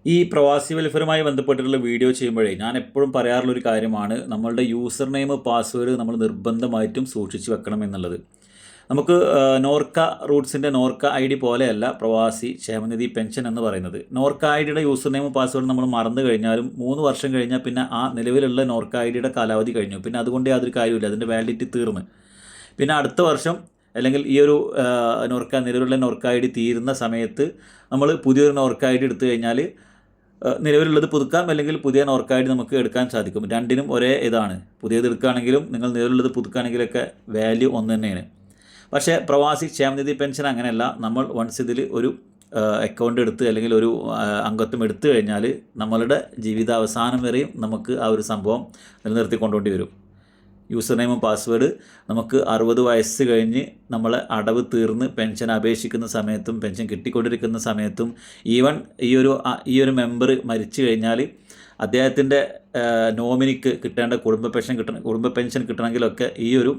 ഈ പ്രവാസി വെൽഫെയറുമായി ബന്ധപ്പെട്ടിട്ടുള്ള വീഡിയോ ചെയ്യുമ്പോഴേ ഞാൻ എപ്പോഴും പറയാറുള്ളൊരു കാര്യമാണ് നമ്മളുടെ യൂസർ നെയിം പാസ്വേഡ് നമ്മൾ നിർബന്ധമായിട്ടും സൂക്ഷിച്ച് വെക്കണം എന്നുള്ളത്. നമുക്ക് നോർക്ക റൂട്ട്സിൻ്റെ നോർക്ക ഐ ഡി പോലെയല്ല പ്രവാസി ക്ഷേമനിധി പെൻഷൻ എന്ന് പറയുന്നത്. നോർക്ക ഐ ഡിയുടെ യൂസർ നെയിം പാസ്വേഡ് നമ്മൾ മറന്നു കഴിഞ്ഞാലും 3 വർഷം കഴിഞ്ഞാൽ പിന്നെ ആ നിലവിലുള്ള നോർക്ക ഐ ഡിയുടെ കാലാവധി കഴിഞ്ഞു. പിന്നെ അതുകൊണ്ട് യാതൊരു കാര്യമില്ല, അതിൻ്റെ വാലിഡിറ്റി തീർന്ന്. പിന്നെ അടുത്ത വർഷം അല്ലെങ്കിൽ ഈ ഒരു നിലവിലുള്ള നോർക്ക ഐ ഡി തീരുന്ന സമയത്ത് നമ്മൾ പുതിയൊരു നോർക്ക ഐ ഡി എടുത്തു കഴിഞ്ഞാൽ നിലവിലുള്ളത് പുതുക്കാം, അല്ലെങ്കിൽ പുതിയ നോർക്ക ഐ ഡി നമുക്ക് എടുക്കാൻ സാധിക്കും. രണ്ടിനും ഒരേ ഇതാണ്. പുതിയത് എടുക്കുകയാണെങ്കിലും നിങ്ങൾ നിലവിലുള്ളത് പുതുക്കുകയാണെങ്കിലൊക്കെ വാല്യൂ ഒന്ന് തന്നെയാണ്. പക്ഷേ പ്രവാസി ക്ഷേമനിധി പെൻഷൻ അങ്ങനെയല്ല. നമ്മൾ വൺസ് ഇതിൽ ഒരു അക്കൗണ്ട് എടുത്ത് അല്ലെങ്കിൽ ഒരു അംഗത്വം എടുത്തു കഴിഞ്ഞാൽ നമ്മളുടെ ജീവിതാവസാനം വരെയും നമുക്ക് ആ ഒരു സംഭവം നിലനിർത്തി കൊണ്ടുപോകേണ്ടി വരും. യൂസർ നെയിമും പാസ്വേഡ് നമുക്ക് 60 വയസ്സ് കഴിഞ്ഞ് നമ്മളെ അടവ് തീർന്ന് പെൻഷൻ അപേക്ഷിക്കുന്ന സമയത്തും പെൻഷൻ കിട്ടിക്കൊണ്ടിരിക്കുന്ന സമയത്തും ഈവൻ ഈ ഒരു മെമ്പർ മരിച്ചു കഴിഞ്ഞാൽ അദ്ദേഹത്തിൻ്റെ നോമിനിക്ക് കിട്ടേണ്ട കുടുംബ പെൻഷൻ കിട്ടണമെങ്കിലൊക്കെ ഈ ഒരു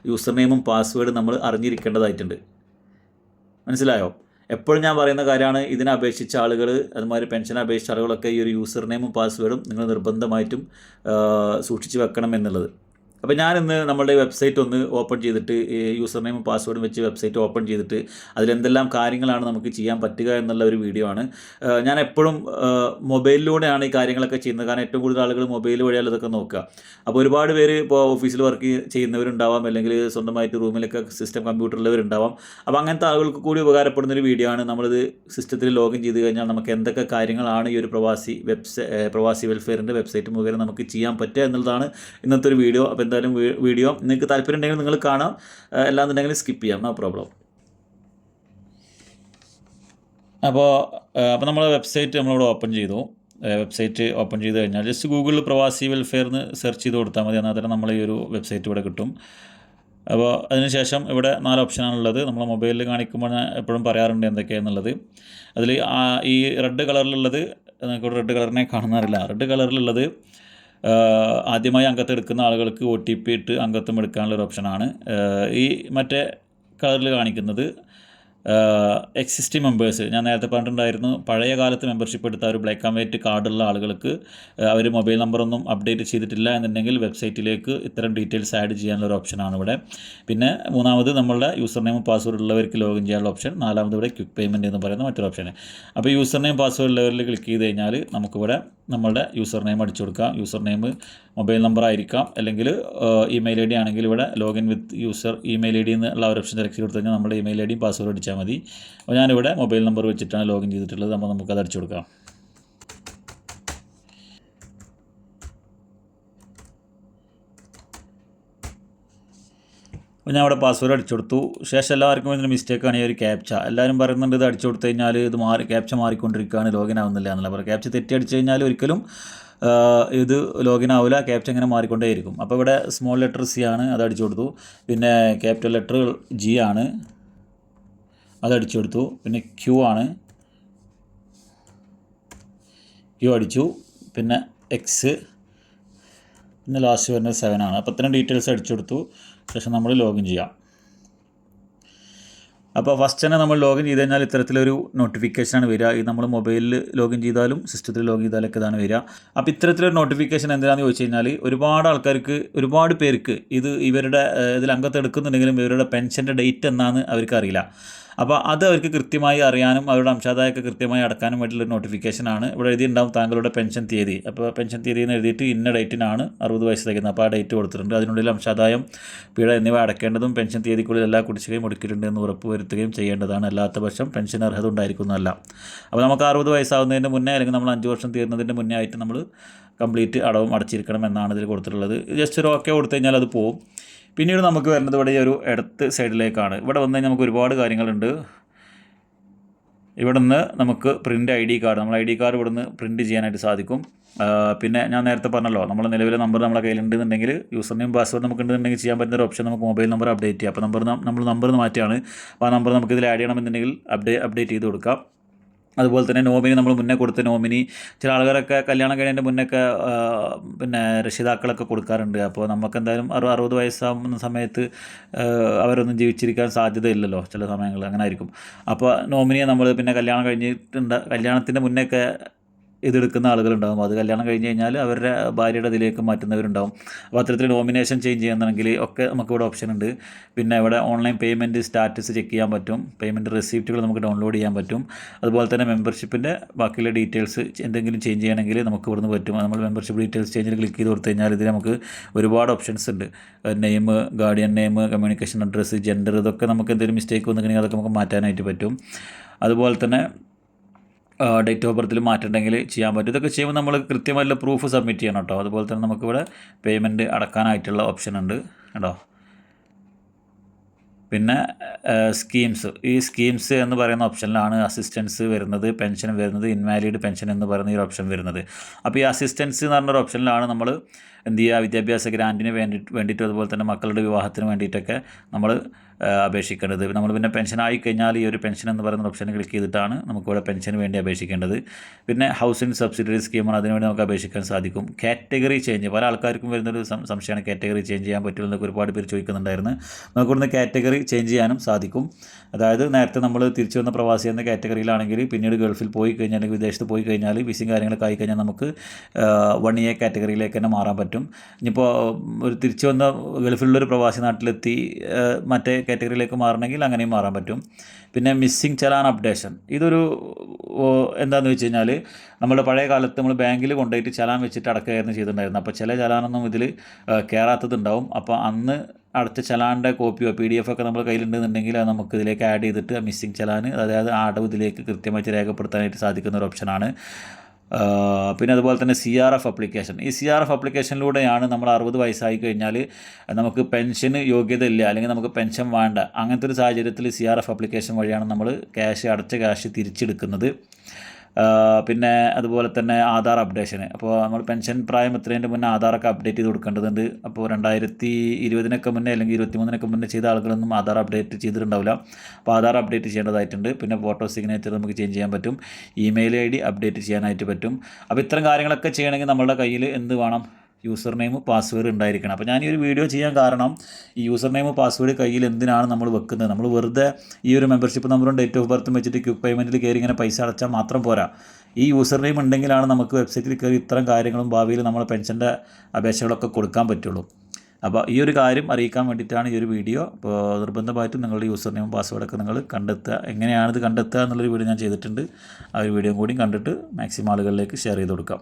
യൂസർ നെയിമും പാസ്വേഡ് നമ്മൾ അറിഞ്ഞിരിക്കേണ്ടതായിട്ടുണ്ട്. മനസ്സിലായോ? എപ്പോഴും ഞാൻ പറയുന്ന കാര്യമാണ്, ഇതിനെ അപേക്ഷിച്ച ആളുകൾ, അതുമാതിരി പെൻഷൻ അപേക്ഷിച്ച ആളുകളൊക്കെ ഈ ഒരു യൂസർ നെയിമും പാസ്വേഡും നിങ്ങൾ നിർബന്ധമായിട്ടും സൂക്ഷിച്ച് വെക്കണം എന്നുള്ളത്. അപ്പോൾ ഞാനിന്ന് നമ്മളുടെ വെബ്സൈറ്റ് ഒന്ന് ഓപ്പൺ ചെയ്തിട്ട് യൂസർ നെയിമും പാസ്വേഡും വെച്ച് വെബ്സൈറ്റ് ഓപ്പൺ ചെയ്തിട്ട് അതിലെന്തെല്ലാം കാര്യങ്ങളാണ് നമുക്ക് ചെയ്യാൻ പറ്റുക എന്നുള്ള ഒരു വീഡിയോ ആണ്. ഞാൻ എപ്പോഴും മൊബൈലിലൂടെയാണ് ഈ കാര്യങ്ങളൊക്കെ ചെയ്യുന്നത്. കാരണം ഏറ്റവും കൂടുതൽ ആളുകൾ മൊബൈൽ വഴിയാണ് ഇതൊക്കെ നോക്കുക. അപ്പോൾ ഒരുപാട് പേര് ഇപ്പോൾ ഓഫീസിൽ വർക്ക് ചെയ്യുന്നവരുണ്ടാവാം, അല്ലെങ്കിൽ സ്വന്തമായിട്ട് റൂമിലൊക്കെ സിസ്റ്റം കമ്പ്യൂട്ടറുള്ളവരുണ്ടാവാം. അപ്പോൾ അങ്ങനത്തെ ആളുകൾക്ക് കൂടി ഉപകാരപ്പെടുന്നൊരു വീഡിയോ ആണ്. നമ്മളിത് സിസ്റ്റത്തിൽ ലോഗിൻ ചെയ്ത് കഴിഞ്ഞാൽ നമുക്ക് എന്തൊക്കെ കാര്യങ്ങളാണ് ഈ ഒരു പ്രവാസി വെൽഫെയറിൻ്റെ വെബ്സൈറ്റ് മുഖേന നമുക്ക് ചെയ്യാൻ പറ്റുക എന്നുള്ളതാണ് ഇന്നത്തെ ഒരു വീഡിയോ. അപ്പോൾ എന്തായാലും വീഡിയോ നിങ്ങൾക്ക് താല്പര്യം ഉണ്ടെങ്കിൽ നിങ്ങൾ കാണാം, അല്ലാന്നുണ്ടെങ്കിൽ സ്കിപ്പ് ചെയ്യാം, നോ പ്രോബ്ലം. അപ്പോൾ നമ്മൾ വെബ്സൈറ്റ് നമ്മളിവിടെ ഓപ്പൺ ചെയ്തു. വെബ്സൈറ്റ് ഓപ്പൺ ചെയ്ത് കഴിഞ്ഞാൽ ജസ്റ്റ് ഗൂഗിളിൽ പ്രവാസി വെൽഫെയർ എന്ന് സെർച്ച് ചെയ്ത് കൊടുത്താൽ മതി. എന്നാൽ തന്നെ നമ്മൾ ഈ ഒരു വെബ്സൈറ്റ് ഇവിടെ കിട്ടും. അപ്പോൾ അതിനുശേഷം ഇവിടെ 4 ഓപ്ഷനാണുള്ളത്. നമ്മൾ മൊബൈലിൽ കാണിക്കുമ്പോൾ എപ്പോഴും പറയാറുണ്ട് എന്തൊക്കെയാണെന്നുള്ളത്. അതിൽ ഈ റെഡ് കളറിലുള്ളത്, നിങ്ങൾക്ക് റെഡ് കളറിനെ കാണുന്നറിയില്ല, റെഡ് കളറിലുള്ളത് ആദ്യമായി അംഗത്വം എടുക്കുന്ന ആളുകൾക്ക് OTP ഇട്ട് അംഗത്വം എടുക്കാനുള്ളൊരു ഓപ്ഷനാണ്. ഈ മറ്റേ കളറിൽ കാണിക്കുന്നത് എക്സിസ്റ്റിംഗ് മെമ്പേഴ്സ്. ഞാൻ നേരത്തെ പറഞ്ഞിട്ടുണ്ടായിരുന്നു, പഴയ കാലത്ത് മെമ്പർഷിപ്പ് എടുത്ത ഒരു ബ്ലാക്ക് ആൻഡ് വൈറ്റ് കാർഡുള്ള ആളുകൾക്ക് അവർ മൊബൈൽ നമ്പറൊന്നും അപ്ഡേറ്റ് ചെയ്തിട്ടില്ല എന്നുണ്ടെങ്കിൽ വെബ്സൈറ്റിലേക്ക് ഇത്തരം ഡീറ്റെയിൽസ് ആഡ് ചെയ്യാനുള്ളൊരു ഓപ്ഷനാണ് ഇവിടെ. പിന്നെ മൂന്നാമത് നമ്മളുടെ യൂസർ നെയിം പാസ്വേഡ് ഉള്ളവർക്ക് ലോഗിൻ ചെയ്യാനുള്ള ഓപ്ഷൻ. നാലാമത് ഇവിടെ ക്വിക്ക് പേയ്മെൻറ്റ് എന്ന് പറയുന്ന മറ്റൊരു ഓപ്ഷൻ. അപ്പോൾ യൂസർ നെയിം പാസ്വേഡ് ഉള്ളവരിൽ ക്ലിക്ക് ചെയ്ത് കഴിഞ്ഞാൽ നമുക്കിവിടെ നമ്മളുടെ യൂസർ നെയിം അടിച്ചു കൊടുക്കാം. യൂസർ നെയിം മൊബൈൽ നമ്പർ ആയിരിക്കാം, അല്ലെങ്കിൽ ഇമെയിൽ ID ആണെങ്കിൽ ഇവിടെ ലോഗിൻ വിത്ത് യൂസർ ഇമെയിൽ ID എന്നുള്ള ഒരു ഓപ്ഷൻ സെലക്ട് ചെയ്ത് കൊടുത്തു കഴിഞ്ഞാൽ നമ്മുടെ ഇമെയിൽ ID പാസ്വേഡ് അടിച്ചാൽ മതി. അപ്പോൾ ഞാനിവിടെ മൊബൈൽ നമ്പർ വെച്ചിട്ടാണ് ലോഗിൻ ചെയ്തിട്ടുള്ളത്. അപ്പോൾ നമുക്കത് അടിച്ചു കൊടുക്കാം. അപ്പോൾ ഞാൻ അവിടെ പാസ്വേഡ് അടിച്ചു കൊടുത്തു. ശേഷം എല്ലാവർക്കും ഇതിന് മിസ്റ്റേക്കാണ് ഈ ഒരു ക്യാപ്ച. എല്ലാവരും പറയുന്നുണ്ട് ഇത് അടിച്ചു കൊടുത്തു കഴിഞ്ഞാൽ ഇത് ക്യാപ്ച മാറിക്കൊണ്ടിരിക്കുകയാണ്, ലോഗിൻ ആവുന്നില്ല എന്നുള്ള പറയുക. ക്യാപ്ച തെറ്റി അടിച്ചു കഴിഞ്ഞാൽ ഒരിക്കലും ഇത് ലോഗിൻ ആവില്ല, ക്യാപ്ച ഇങ്ങനെ മാറിക്കൊണ്ടേയിരിക്കും. അപ്പോൾ ഇവിടെ സ്മോൾ ലെറ്റർ C ആണ്, അത് അടിച്ചു കൊടുത്തു. പിന്നെ ക്യാപിറ്റൽ ലെറ്റർ G ആണ്, അത് അടിച്ചു കൊടുത്തു. പിന്നെ Q ആണ്, Q അടിച്ചു. പിന്നെ X, പിന്നെ ലാസ്റ്റ് വരുന്നത് 7 ആണ്. അപ്പോൾ ഇത്രയും ഡീറ്റെയിൽസ് അടിച്ചു കൊടുത്തു. ശേഷം നമ്മൾ ലോഗിൻ ചെയ്യാം. അപ്പോൾ ഫസ്റ്റ് തന്നെ നമ്മൾ ലോഗിൻ ചെയ്ത് കഴിഞ്ഞാൽ ഇത്തരത്തിലൊരു നോട്ടിഫിക്കേഷനാണ് വരിക. ഇത് നമ്മൾ മൊബൈലിൽ ലോഗിൻ ചെയ്താലും സിസ്റ്റത്തിൽ ലോഗിൻ ചെയ്താലൊക്കെ ഇതാണ് വരിക. അപ്പോൾ ഇത്തരത്തിലൊരു നോട്ടിഫിക്കേഷൻ എന്തിനാണെന്ന് ചോദിച്ചു കഴിഞ്ഞാൽ ഒരുപാട് പേർക്ക് ഇവരുടെ ഇതിൽ അംഗത്വം എടുക്കുന്നുണ്ടെങ്കിലും ഇവരുടെ പെൻഷൻ്റെ ഡേറ്റ് എന്നാന്ന് അവർക്ക് അറിയില്ല. അപ്പോൾ അത് അവർക്ക് കൃത്യമായി അറിയാനും അവരുടെ അംശാദായമൊക്കെ കൃത്യമായി അടക്കാനും വേണ്ടിയുള്ളൊരു നോട്ടിഫിക്കേഷനാണ്. ഇവിടെ എഴുതിയിട്ടുണ്ടാവും താങ്കളുടെ പെൻഷൻ തീയതി. അപ്പോൾ പെൻഷൻ തീയതി എന്ന് എഴുതിയിട്ട് ഇന്ന ഡേറ്റിനാണ് 60 വയസ്സ് തികയുന്നത്. അപ്പോൾ ആ ഡേറ്റ് കൊടുത്തിട്ടുണ്ട്. അതിനുള്ളിൽ അംശാദായം, പിഴ എന്നിവ അടക്കേണ്ടതും പെൻഷൻ തീയതിക്കുള്ളിൽ എല്ലാ കുടിശ്ശികയും ഒടുക്കിയിട്ടുണ്ട് എന്ന് ഉറപ്പുവരുത്തുകയും ചെയ്യേണ്ടതാണ്. അല്ലാത്ത പക്ഷം പെൻഷൻ അർഹത ഉണ്ടായിരിക്കുന്നതല്ല. അപ്പോൾ നമുക്ക് 60 വയസ്സാവുന്നതിന് മുന്നേ, അല്ലെങ്കിൽ നമ്മൾ 5 വർഷം തീർന്നതിൻ്റെ മുന്നേ ആയിട്ട് നമ്മൾ കംപ്ലീറ്റ് അടവും അടച്ചിരിക്കണം എന്നാണ് ഇതിൽ കൊടുത്തിട്ടുള്ളത്. ജസ്റ്റ് ഒരു ഓക്കെ കൊടുത്തു കഴിഞ്ഞാൽ അത് പോകും. പിന്നീട് നമുക്ക് വരുന്നത് ഇവിടെ ഈ ഒരു ഇടത്ത് സൈഡിലേക്കാണ്. ഇവിടെ വന്നു കഴിഞ്ഞാൽ നമുക്ക് ഒരുപാട് കാര്യങ്ങളുണ്ട്. ഇവിടെ നിന്ന് നമുക്ക് പ്രിൻ്റ് ID കാർഡ്, നമ്മൾ ID കാർഡ് ഇവിടെ നിന്ന് പ്രിൻറ്റ് ചെയ്യാനായിട്ട് സാധിക്കും. പിന്നെ ഞാൻ നേരത്തെ പറഞ്ഞല്ലോ, നമ്മൾ നിലവിലെ നമ്പർ നമ്മളെ കയ്യിലുണ്ടെന്നുണ്ടെങ്കിൽ യൂസർ നെയിം പാസ്വേഡ് നമുക്ക് ഉണ്ടെന്നുണ്ടെങ്കിൽ ചെയ്യാൻ പറ്റുന്ന ഒരു ഓപ്ഷൻ നമുക്ക് മൊബൈൽ നമ്പർ അപ്ഡേറ്റ് ചെയ്യാം. അപ്പോൾ നമ്മൾ നമ്പർ മാറ്റിയാണ്. അപ്പോൾ ആ നമ്പർ നമുക്ക് ഇതിൽ ആഡ് ചെയ്യണമെന്നുണ്ടെങ്കിൽ അപ്ഡേറ്റ് ചെയ്ത് കൊടുക്കാം. അതുപോലെ തന്നെ നോമിനി, നമ്മൾ മുന്നേ കൊടുത്ത നോമിനി, ചില ആളുകളൊക്കെ കല്യാണം കഴിഞ്ഞതിൻ്റെ മുന്നൊക്കെ പിന്നെ രക്ഷിതാക്കളൊക്കെ കൊടുക്കാറുണ്ട്. അപ്പോൾ നമുക്ക് എന്തായാലും 60 വയസ്സാകുന്ന സമയത്ത് അവരൊന്നും ജീവിച്ചിരിക്കാൻ സാധ്യതയില്ലല്ലോ, ചില സമയങ്ങളിൽ അങ്ങനെ ആയിരിക്കും. അപ്പോൾ നോമിനിയെ നമ്മൾ പിന്നെ കല്യാണത്തിൻ്റെ മുന്നൊക്കെ ഇതെടുക്കുന്ന ആളുകളുണ്ടാകും. അത് കല്യാണം കഴിഞ്ഞ് കഴിഞ്ഞാൽ അവരുടെ ഭാര്യയുടെ ഇതിലേക്ക് മാറ്റുന്നവരുണ്ടാവും. അപ്പോൾ അത്തരത്തിൽ നോമിനേഷൻ ചേഞ്ച് ചെയ്യുന്നുണ്ടെങ്കിൽ ഒക്കെ നമുക്കിവിടെ ഓപ്ഷൻ ഉണ്ട്. പിന്നെ ഇവിടെ ഓൺലൈൻ പേയ്മെൻറ്റ് സ്റ്റാറ്റസ് ചെക്ക് ചെയ്യാൻ പറ്റും. പേയ്മെൻറ്റ് റെസിപ്റ്റുകൾ നമുക്ക് ഡൗൺലോഡ് ചെയ്യാൻ പറ്റും. അതുപോലെ തന്നെ മെമ്പർഷിപ്പിൻ്റെ ബാക്കിയുള്ള ഡീറ്റെയിൽസ് എന്തെങ്കിലും ചേഞ്ച് ചെയ്യണമെങ്കിൽ നമുക്ക് ഇവിടുന്ന് പറ്റും. നമ്മൾ മെമ്പർഷിപ്പ് ഡീറ്റെയിൽസ് ചേഞ്ചിൽ ക്ലിക്ക് ചെയ്ത് കൊടുത്തു കഴിഞ്ഞാൽ ഇതിൽ നമുക്ക് ഒരുപാട് ഓപ്ഷൻസ് ഉണ്ട്. Name, guardian name, communication address, gender, ഇതൊക്കെ നമുക്ക് എന്തെങ്കിലും മിസ്റ്റേക്ക് വന്നിട്ടുണ്ടെങ്കിൽ അതൊക്കെ നമുക്ക് മാറ്റാനായിട്ട് പറ്റും. അതുപോലെ തന്നെ ഡേറ്റ് ഓഫ് ബർത്തിൽ മാറ്റണ്ടെങ്കിൽ ചെയ്യാൻ പറ്റും. ഇതൊക്കെ ചെയ്യുമ്പോൾ നമ്മൾ കൃത്യമായിട്ടുള്ള പ്രൂഫ് സബ്മിറ്റ് ചെയ്യണം കേട്ടോ. അതുപോലെ തന്നെ നമുക്കിവിടെ പേയ്മെൻറ്റ് അടക്കാനായിട്ടുള്ള ഓപ്ഷൻ ഉണ്ട് കേട്ടോ. പിന്നെ സ്കീംസ്, ഈ സ്കീംസ് എന്ന് പറയുന്ന ഓപ്ഷനിലാണ് അസിസ്റ്റൻസ് വരുന്നത്, പെൻഷൻ വരുന്നത്, ഇൻവാലിഡ് പെൻഷൻ എന്ന് പറയുന്ന ഈ ഓപ്ഷൻ വരുന്നത്. അപ്പോൾ ഈ അസിസ്റ്റൻസ് എന്ന് പറഞ്ഞൊരു ഓപ്ഷനിലാണ് നമ്മൾ എന്ത് ചെയ്യുക, വിദ്യാഭ്യാസ ഗ്രാൻറ്റിന് വേണ്ടിയിട്ടും അതുപോലെ തന്നെ മക്കളുടെ വിവാഹത്തിന് വേണ്ടിയിട്ടൊക്കെ നമ്മൾ അപേക്ഷിക്കേണ്ടത്. നമ്മൾ പിന്നെ പെൻഷൻ ആയിക്കഴിഞ്ഞാൽ ഈ ഒരു പെൻഷൻ എന്ന് പറയുന്ന ഓപ്ഷന് ക്ലിക്ക് ചെയ്തിട്ടാണ് നമുക്കിവിടെ പെൻഷന് വേണ്ടി അപേക്ഷിക്കേണ്ടത്. പിന്നെ ഹൗസിംഗ് സബ്സിഡറി സ്കീമാണ്, അതിനുവേണ്ടി നമുക്ക് അപേക്ഷിക്കാൻ സാധിക്കും. കാറ്റഗറി ചേഞ്ച്, പല ആൾക്കാർക്കും വരുന്നൊരു സംശയമാണ് കാറ്റഗറി ചേഞ്ച് ചെയ്യാൻ പറ്റുമെന്നൊക്കെ ഒരുപാട് പേര് ചോദിക്കുന്നുണ്ടായിരുന്നു. നമുക്കിവിടുന്ന് കാറ്റഗറി ചേഞ്ച് ചെയ്യാനും സാധിക്കും. അതായത് നേരത്തെ നമ്മൾ തിരിച്ചു വന്ന പ്രവാസി എന്ന കാറ്റഗറിയിലാണെങ്കിൽ പിന്നീട് ഗൾഫിൽ പോയി കഴിഞ്ഞാൽ അല്ലെങ്കിൽ വിദേശത്ത് പോയി കഴിഞ്ഞാൽ വിസയും കാര്യങ്ങളൊക്കെ ആയിക്കഴിഞ്ഞാൽ നമുക്ക് 1A കാറ്റഗറിയിലേക്ക് തന്നെ മാറാൻ പറ്റും. ഇനിയിപ്പോൾ ഒരു തിരിച്ചു വന്ന ഗൾഫിലുള്ളൊരു പ്രവാസി നാട്ടിലെത്തി മറ്റേ കാറ്റഗറിയിലേക്ക് മാറണമെങ്കിൽ അങ്ങനെയും മാറാൻ പറ്റും. പിന്നെ മിസ്സിംഗ് ചലാൻ അപ്ഡേഷൻ, ഇതൊരു എന്താണെന്ന് വെച്ച് കഴിഞ്ഞാൽ നമ്മുടെ പഴയ കാലത്ത് നമ്മൾ ബാങ്കിൽ കൊണ്ടുപോയിട്ട് ചലാൻ വെച്ചിട്ട് അടക്കുകയായിരുന്നു ചെയ്തിട്ടുണ്ടായിരുന്നു. അപ്പോൾ ചില ചലാനൊന്നും ഇതിൽ കയറാത്തതുണ്ടാവും. അപ്പോൾ അന്ന് അടച്ച ചലാൻ്റെ കോപ്പിയോ PDF ഒക്കെ നമ്മുടെ കയ്യിലുണ്ടെന്നുണ്ടെങ്കിൽ അത് നമുക്ക് ഇതിലേക്ക് ആഡ് ചെയ്തിട്ട് മിസ്സിംഗ് ചലാൻ, അതായത് ആ അടവ് ഇതിലേക്ക് കൃത്യമായിട്ട് രേഖപ്പെടുത്താനായിട്ട് സാധിക്കുന്ന ഒരു ഓപ്ഷനാണ്. പിന്നെ അതുപോലെ തന്നെ CRF ആപ്ലിക്കേഷൻ, ഈ CRF ആപ്ലിക്കേഷനിലൂടെയാണ് നമ്മൾ 60 വയസ്സായി കഴിഞ്ഞാൽ നമുക്ക് പെൻഷന് യോഗ്യത ഇല്ല അല്ലെങ്കിൽ നമുക്ക് പെൻഷൻ വേണ്ട, അങ്ങനത്തെ ഒരു സാഹചര്യത്തിൽ CRF ആപ്ലിക്കേഷൻ വഴിയാണ് നമ്മൾ അടച്ച ക്യാഷ് തിരിച്ചെടുക്കുന്നത്. പിന്നെ അതുപോലെ തന്നെ ആധാർ അപ്ഡേഷന്, അപ്പോൾ നമ്മൾ പെൻഷൻ പ്രായം എത്തുന്നതിൻ്റെ മുന്നേ ആധാറൊക്കെ അപ്ഡേറ്റ് ചെയ്ത് കൊടുക്കേണ്ടതുണ്ട്. അപ്പോൾ 2020 മുന്നേ അല്ലെങ്കിൽ 2023 മുന്നേ ചെയ്ത ആളുകളൊന്നും ആധാർ അപ്ഡേറ്റ് ചെയ്തിട്ടുണ്ടാവില്ല. അപ്പോൾ ആധാർ അപ്ഡേറ്റ് ചെയ്യേണ്ടതായിട്ടുണ്ട്. പിന്നെ ഫോട്ടോ സിഗ്നേച്ചർ നമുക്ക് ചേഞ്ച് ചെയ്യാൻ പറ്റും. ഇമെയിൽ ID അപ്ഡേറ്റ് ചെയ്യാനായിട്ട് പറ്റും. അപ്പോൾ ഇത്തരം കാര്യങ്ങളൊക്കെ ചെയ്യണമെങ്കിൽ നമ്മളുടെ കയ്യിൽ എന്ത് വേണം, യൂസർ നെയിം പാസ്വേഡ് ഉണ്ടായിരിക്കണം. അപ്പോൾ ഞാൻ ഈ ഒരു വീഡിയോ ചെയ്യാൻ കാരണം ഈ യൂസർ നെയിം പാസ്വേഡ് കയ്യിൽ എന്തിനാണ് നമ്മൾ വെക്കുന്നത്, നമ്മൾ വെറുതെ ഈ ഒരു മെമ്പർഷിപ്പ് നമ്പറും ഡേറ്റ് ഓഫ് ബർത്തും വെച്ചിട്ട് ക്വിക്ക് പേയ്മെൻറ്റിൽ കയറി ഇങ്ങനെ പൈസ അടച്ചാൽ മാത്രം പോരാ. ഈ യൂസർ നെയിം ഉണ്ടെങ്കിലാണ് നമുക്ക് വെബ്സൈറ്റിൽ കയറി ഇത്തരം കാര്യങ്ങളും ഭാവിയിൽ നമ്മൾ പെൻഷൻ്റെ അപേക്ഷകളൊക്കെ കൊടുക്കാൻ പറ്റുള്ളൂ. അപ്പോൾ ഈ ഒരു കാര്യം അറിയിക്കാൻ വേണ്ടിയിട്ടാണ് ഈ ഒരു വീഡിയോ. അപ്പോൾ നിർബന്ധമായിട്ടും നിങ്ങളുടെ യൂസർ നെയിം പാസ്വേഡൊക്കെ നിങ്ങൾ കണ്ടെത്തുക. എങ്ങനെയാണിത് കണ്ടെത്തുക എന്നുള്ളൊരു വീഡിയോ ഞാൻ ചെയ്തിട്ടുണ്ട്. ആ ഒരു വീഡിയോ കൂടി കണ്ടിട്ട് മാക്സിമം ആളുകളിലേക്ക് ഷെയർ ചെയ്ത് കൊടുക്കാം.